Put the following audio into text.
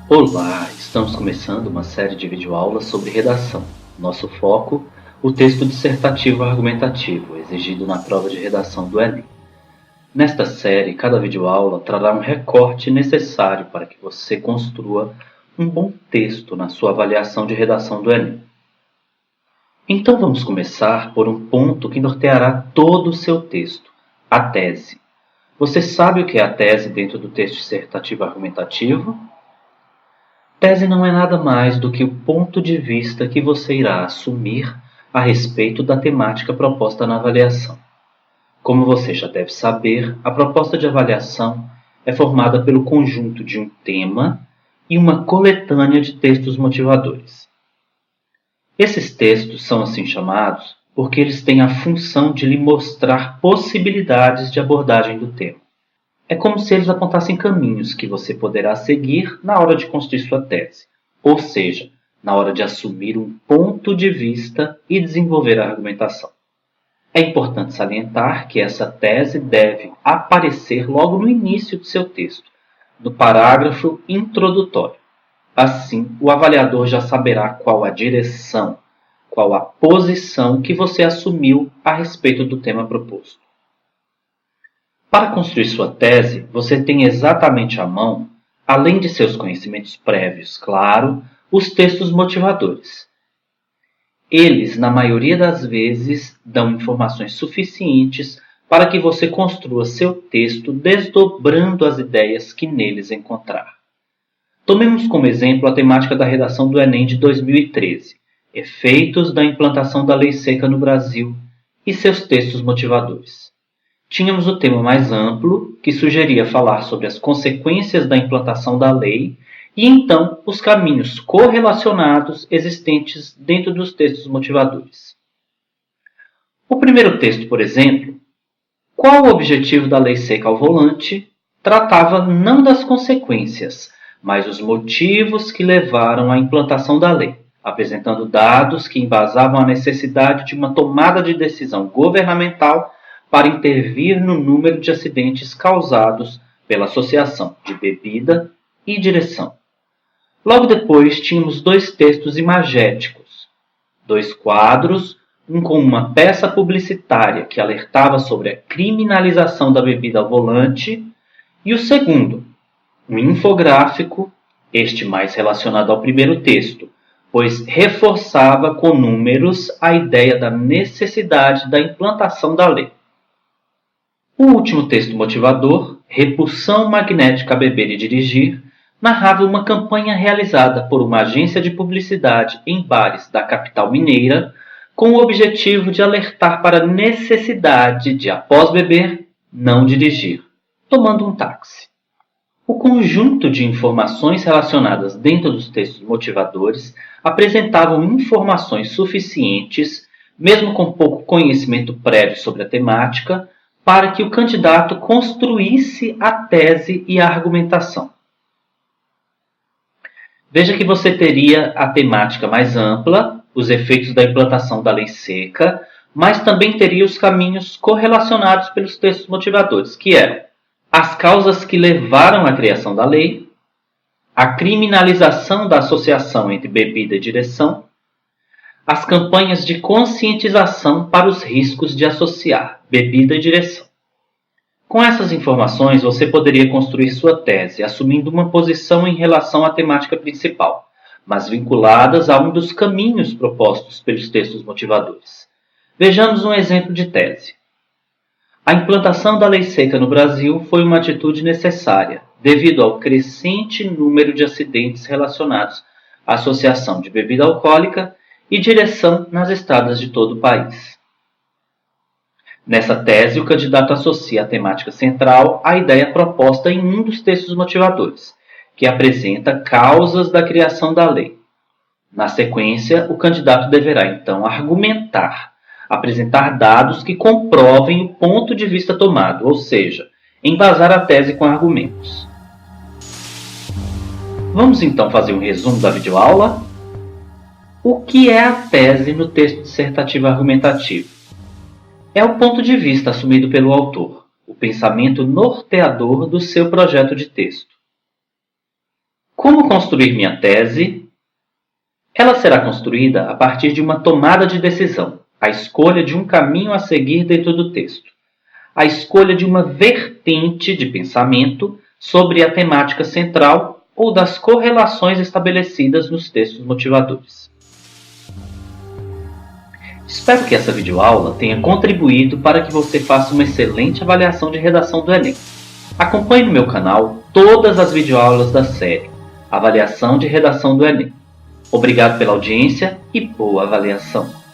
Olá, estamos começando uma série de videoaulas sobre redação. Nosso foco, o texto dissertativo argumentativo, exigido na prova de redação do Enem. Nesta série, cada videoaula trará um recorte necessário para que você construa um bom texto na sua avaliação de redação do Enem. Então vamos começar por um ponto que norteará todo o seu texto, a tese. Você sabe o que é a tese dentro do texto dissertativo argumentativo? Tese não é nada mais do que o ponto de vista que você irá assumir a respeito da temática proposta na avaliação. Como você já deve saber, a proposta de avaliação é formada pelo conjunto de um tema e uma coletânea de textos motivadores. Esses textos são assim chamados porque eles têm a função de lhe mostrar possibilidades de abordagem do tema. É como se eles apontassem caminhos que você poderá seguir na hora de construir sua tese, ou seja, na hora de assumir um ponto de vista e desenvolver a argumentação. É importante salientar que essa tese deve aparecer logo no início do seu texto, no parágrafo introdutório. Assim, o avaliador já saberá qual a direção, qual a posição que você assumiu a respeito do tema proposto. Para construir sua tese, você tem exatamente à mão, além de seus conhecimentos prévios, claro, os textos motivadores. Eles, na maioria das vezes, dão informações suficientes para que você construa seu texto desdobrando as ideias que neles encontrar. Tomemos como exemplo a temática da redação do Enem de 2013, efeitos da implantação da lei seca no Brasil e seus textos motivadores. Tínhamos o tema mais amplo, que sugeria falar sobre as consequências da implantação da lei e então os caminhos correlacionados existentes dentro dos textos motivadores. O primeiro texto, por exemplo, Qual o objetivo da lei seca ao volante, tratava não das consequências, mas os motivos que levaram à implantação da lei, apresentando dados que embasavam a necessidade de uma tomada de decisão governamental para intervir no número de acidentes causados pela associação de bebida e direção. Logo depois, tínhamos dois textos imagéticos, dois quadros, um com uma peça publicitária que alertava sobre a criminalização da bebida ao volante, e o segundo, um infográfico, este mais relacionado ao primeiro texto, pois reforçava com números a ideia da necessidade da implantação da lei. O último texto motivador, Repulsão Magnética a Beber e Dirigir, narrava uma campanha realizada por uma agência de publicidade em bares da capital mineira com o objetivo de alertar para a necessidade de, após beber, não dirigir, tomando um táxi. O conjunto de informações relacionadas dentro dos textos motivadores apresentavam informações suficientes, mesmo com pouco conhecimento prévio sobre a temática, para que o candidato construísse a tese e a argumentação. Veja que você teria a temática mais ampla, os efeitos da implantação da lei seca, mas também teria os caminhos correlacionados pelos textos motivadores, que eram as causas que levaram à criação da lei, a criminalização da associação entre bebida e direção, as campanhas de conscientização para os riscos de associar bebida e direção. Com essas informações, você poderia construir sua tese, assumindo uma posição em relação à temática principal, mas vinculadas a um dos caminhos propostos pelos textos motivadores. Vejamos um exemplo de tese. A implantação da lei seca no Brasil foi uma atitude necessária, devido ao crescente número de acidentes relacionados à associação de bebida alcoólica e direção nas estradas de todo o país. Nessa tese, o candidato associa a temática central à ideia proposta em um dos textos motivadores, que apresenta causas da criação da lei. Na sequência, o candidato deverá, então, argumentar, apresentar dados que comprovem o ponto de vista tomado, ou seja, embasar a tese com argumentos. Vamos, então, fazer um resumo da videoaula? O que é a tese no texto dissertativo argumentativo? É o ponto de vista assumido pelo autor, o pensamento norteador do seu projeto de texto. Como construir minha tese? Ela será construída a partir de uma tomada de decisão, a escolha de um caminho a seguir dentro do texto, a escolha de uma vertente de pensamento sobre a temática central ou das correlações estabelecidas nos textos motivadores. Espero que essa videoaula tenha contribuído para que você faça uma excelente avaliação de redação do Enem. Acompanhe no meu canal todas as videoaulas da série Avaliação de Redação do Enem. Obrigado pela audiência e boa avaliação!